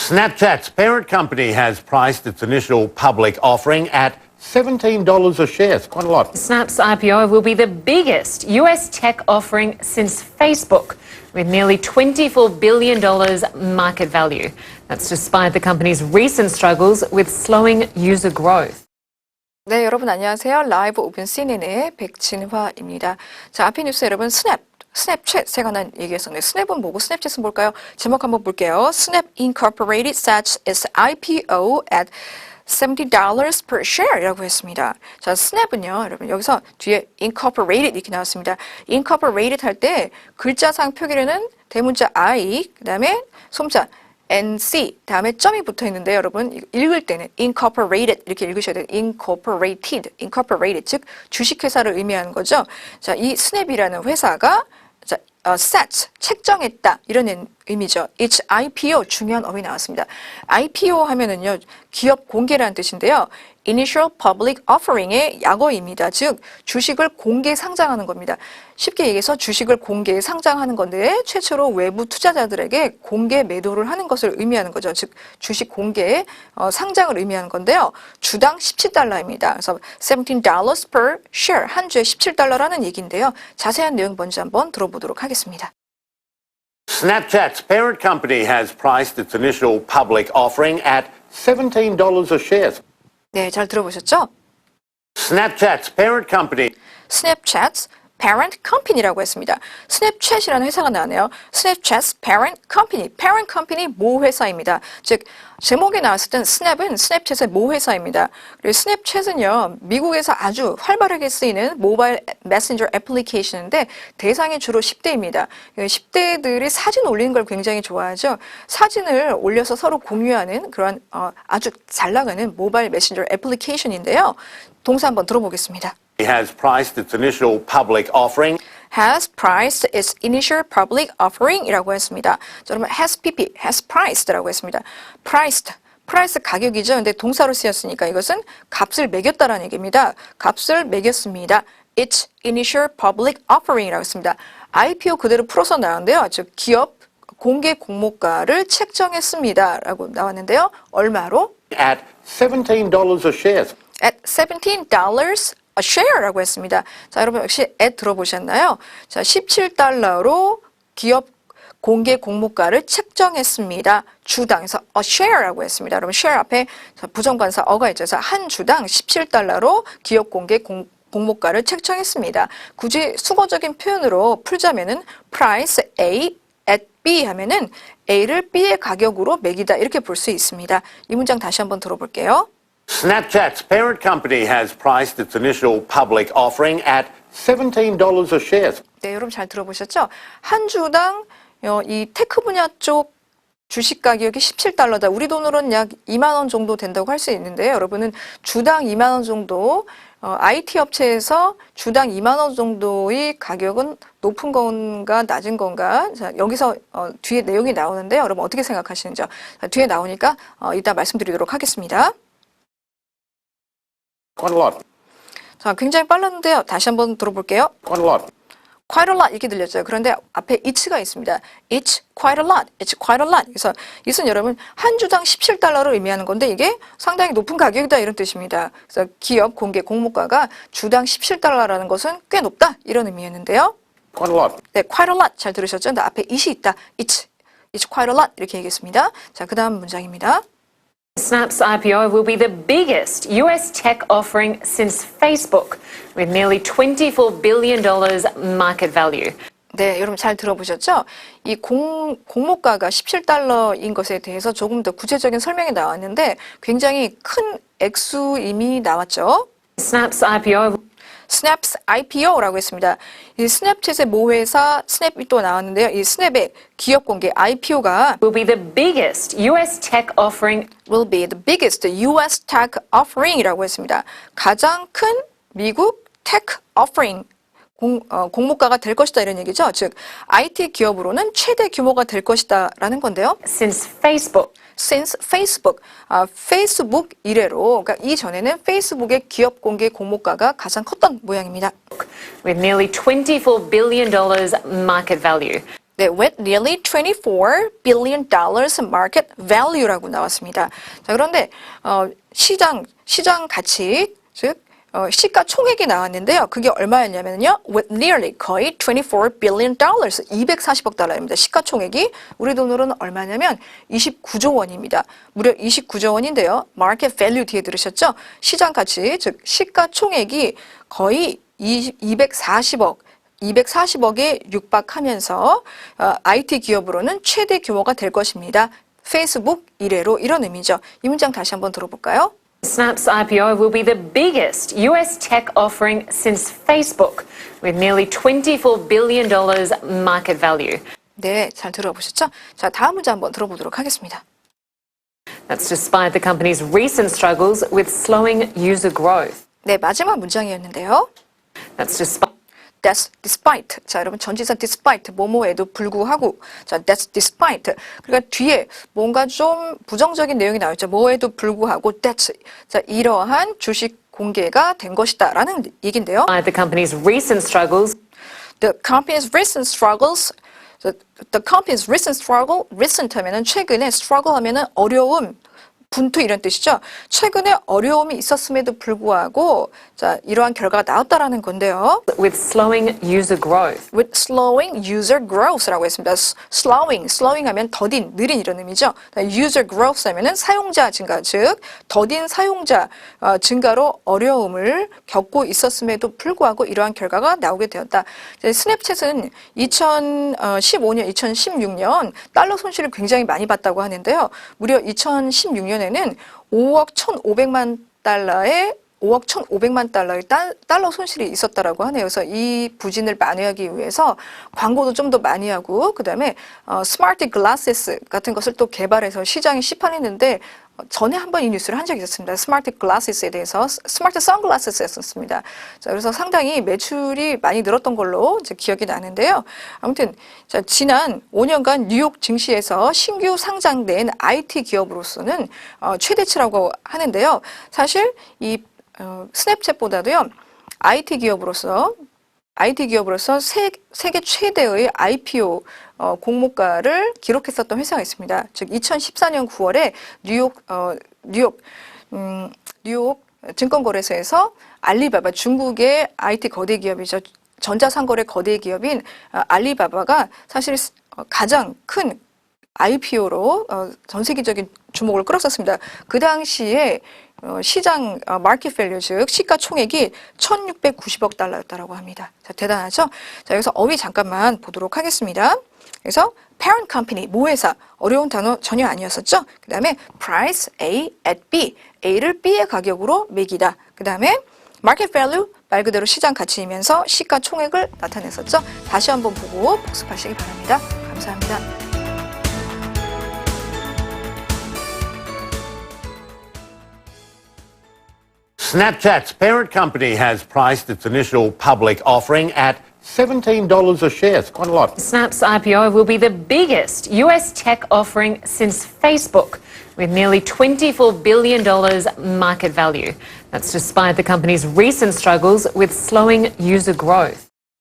Snapchat's parent company has priced its initial public offering at $17 a share. It's quite a lot. Snap's IPO will be the biggest US tech offering since Facebook, with nearly $24 billion market value. That's despite the company's recent struggles with slowing user growth. 네, 여러분 안녕하세요. 라이브 오픈 CNN의 백진화입니다. 자, 앞에 뉴스 여러분 스냅챗에 관한 얘기했었네요. 스냅은 뭐고 스냅챗은 뭘까요? 제목 한번 볼게요. Snap Incorporated sets its IPO at $70 per share이라고 했습니다. 자, 스냅은요, 여러분 여기서 뒤에 incorporated 이렇게 나왔습니다. incorporated 할 때 글자상 표기로는 대문자 I, 그다음에 소문자 NC 다음에 점이 붙어 있는데 여러분 읽을 때는 incorporated 이렇게 읽으셔야 돼요. incorporated 즉 주식회사를 의미하는 거죠. 자, 이 스냅이라는 회사가 set 책정했다 이런 의미죠. Its IPO 중요한 어휘 나왔습니다. IPO 하면은요 기업 공개라는 뜻인데요. Initial Public Offering의 약어입니다. 즉 주식을 공개 상장하는 겁니다. 쉽게 얘기해서 주식을 공개 상장하는 건데 최초로 외부 투자자들에게 공개 매도를 하는 것을 의미하는 거죠. 즉 주식 공개 상장을 의미하는 건데요. 주당 $17입니다. 그래서 $17 per share 한 주에 $17라는 얘기인데요. 자세한 내용 먼저 한번 들어보도록 하겠습니다. Snapchat's parent company has priced its initial public offering at $17 a share. 네, 잘 들어보셨죠? Snapchat's parent company. Snapchat's parent company라고 했습니다. 스냅챗이라는 회사가 나왔네요. Snapchat's parent company. parent company 모 회사입니다. 즉 제목에 나왔을 땐 스냅은 스냅챗의 모 회사입니다. 그리고 스냅챗은요 미국에서 아주 활발하게 쓰이는 모바일 메신저 애플리케이션인데 대상이 주로 10대입니다. 10대들이 사진 올리는 걸 굉장히 좋아하죠. 사진을 올려서 서로 공유하는 그런 아주 잘 나가는 모바일 메신저 애플리케이션인데요. 동사 한번 들어보겠습니다. Has priced its initial public offering. has priced its initial public offering이라고 했습니다. 자, 그러면 has priced라고 했습니다. price 가격이죠. 근데 동사로 쓰였으니까 이것은 값을 매겼다라는 얘기입니다. 값을 매겼습니다. its initial public offering이라고 했습니다. IPO 그대로 풀어서 나왔는데요. 즉 기업 공개 공모가를 책정했습니다라고 나왔는데요. 얼마로? At $17 a share. At $17 a share라고 했습니다. 자, 여러분 역시 at 들어보셨나요? 자, $17로 기업 공개 공모가를 책정했습니다. 주당에서 a share라고 했습니다. 여러분 share 앞에 부정관사 어가 있죠. 그래서 한 주당 $17로 기업 공개 공모가를 책정했습니다. 굳이 수거적인 표현으로 풀자면은 price A at B 하면은 A를 B의 가격으로 매기다 이렇게 볼 수 있습니다. 이 문장 다시 한번 들어볼게요. Snapchat's parent company has priced its initial public offering at $17 a share. 네, 여러분 잘 들어보셨죠? 한 주당 이 테크 분야 쪽 주식 가격이 $17다. 우리 돈으로는 약 2만 원 정도 된다고 할 수 있는데요. 여러분은 주당 2만 원 정도 IT 업체에서 주당 2만 원 정도의 가격은 높은 건가 낮은 건가? 자, 여기서 뒤에 내용이 나오는데 여러분 어떻게 생각하시는지요? 자, 뒤에 나오니까 이따 말씀드리도록 하겠습니다. Quite a lot. 자, 굉장히 빨랐는데요. 다시 한번 들어볼게요. Quite a lot. quite a lot 이렇게 들렸죠. 그런데 앞에 it'가 있습니다. It's quite a lot. It's quite a lot. 그래서 이것은 여러분 한 주당 $17를 의미하는 건데 이게 상당히 높은 가격이다 이런 뜻입니다. 그래서 기업 공개 공모가가 주당 $17라는 것은 꽤 높다 이런 의미였는데요. Quite a lot. 네, quite a lot 잘 들으셨죠? 근데 앞에 it이 있다. It's quite a lot 이렇게 얘기했습니다. 자, 그 다음 문장입니다. Snap's IPO will be the biggest US tech offering since Facebook, with nearly $24 billion market value. 네, 여러분 잘 들어보셨죠? 이 공모가가 $17인 것에 대해서 조금 더 구체적인 설명이 나왔는데 굉장히 큰 액수 이미 나왔죠? Snap's IPO라고 했습니다. 이 스냅챗의 모회사 스냅이 또 나왔는데요. 이 스냅의 기업 공개 IPO가 will be the biggest US tech offering. will be the biggest US tech offering이라고 했습니다. 가장 큰 미국 tech offering 공모가가 될 것이다 이런 얘기죠. 즉 IT 기업으로는 최대 규모가 될 것이다라는 건데요. Since Facebook. 페이스북 이래로 그러니까 이전에는 페이스북의 기업 공개 공모가가 가장 컸던 모양입니다. With nearly $24 billion market value. 네, with nearly $24 billion market value라고 나왔습니다. 자, 그런데 시장 가치, 즉 시가총액이 나왔는데요. 그게 얼마였냐면요. with nearly 거의 $24 billion, 240억 달러입니다. 시가총액이 우리 돈으로는 얼마냐면 29조 원입니다. 무려 29조 원인데요. market value 뒤에 들으셨죠? 시장 가치, 즉 시가총액이 거의 240억에 육박하면서 IT 기업으로는 최대 규모가 될 것입니다. 페이스북 이래로 이런 의미죠. 이 문장 다시 한번 들어볼까요? Snap's IPO will be the biggest US tech offering since Facebook, with nearly $24 billion market value. 네, 잘 들어보셨죠? 자, 다음 문제 한번 들어보도록 하겠습니다. That's despite the company's recent struggles with slowing user growth. 네, 마지막 문장이었는데요. That's despite. 자, 여러분 전치사 despite 뭐뭐에도 불구하고. 자, that's despite. 그러니까 뒤에 뭔가 좀 부정적인 내용이 나왔죠. 뭐에도 불구하고 that's. 자, 이러한 주식 공개가 된 것이다라는 얘긴데요. the company's recent struggles. The company's recent struggles. The company's recent struggle. recent 하면은 최근에, struggle 하면은 어려움, 분투 이런 뜻이죠. 최근에 어려움이 있었음에도 불구하고 자, 이러한 결과가 나왔다라는 건데요. with slowing user growth. with slowing user growth라고 했습니다. slowing 하면 더딘, 느린 이런 의미죠. user growth 하면은 사용자 증가, 즉 더딘 사용자 증가로 어려움을 겪고 있었음에도 불구하고 이러한 결과가 나오게 되었다. 스냅챗은 2015년, 2016년 달러 손실을 굉장히 많이 봤다고 하는데요. 무려 2016년에는 5억 1,500만 달러의 달러 손실이 있었다라고 하네요. 그래서 이 부진을 만회하기 위해서 광고도 좀 더 많이 하고 그다음에 스마트 글라세스 같은 것을 또 개발해서 시장에 시판했는데 전에 한번 이 뉴스를 한 적이 있었습니다. 스마트 글라세스에 대해서 스마트 선글라스였습니다. 자, 그래서 상당히 매출이 많이 늘었던 걸로 이제 기억이 나는데요. 아무튼 자, 지난 5년간 뉴욕 증시에서 신규 상장된 IT 기업으로서는 최대치라고 하는데요. 사실 이 스냅챗보다도요. IT 기업으로서 세계 최대의 IPO 공모가를 기록했었던 회사가 있습니다. 즉 2014년 9월에 뉴욕 증권거래소에서 알리바바, 중국의 IT 거대 기업이죠. 전자상거래 거대 기업인 알리바바가 사실 가장 큰 IPO로 전 세계적인 주목을 끌었었습니다. 그 당시에 시장 마켓 밸류, 즉 시가총액이 1,690억 달러였다고 합니다. 자, 대단하죠? 자, 여기서 어휘 잠깐만 보도록 하겠습니다. 그래서 parent company, 모회사, 어려운 단어 전혀 아니었었죠? 그 다음에 price A at B, A를 B의 가격으로 매기다. 그 다음에 market value, 말 그대로 시장 가치이면서 시가총액을 나타냈었죠? 다시 한번 보고 복습하시기 바랍니다. 감사합니다. Snapchat's parent company has priced its initial public offering at $17 a share. It's quite a lot. Snap's IPO will be the biggest US tech offering since Facebook, with nearly $24 billion market value. That's despite the company's recent struggles with slowing user growth.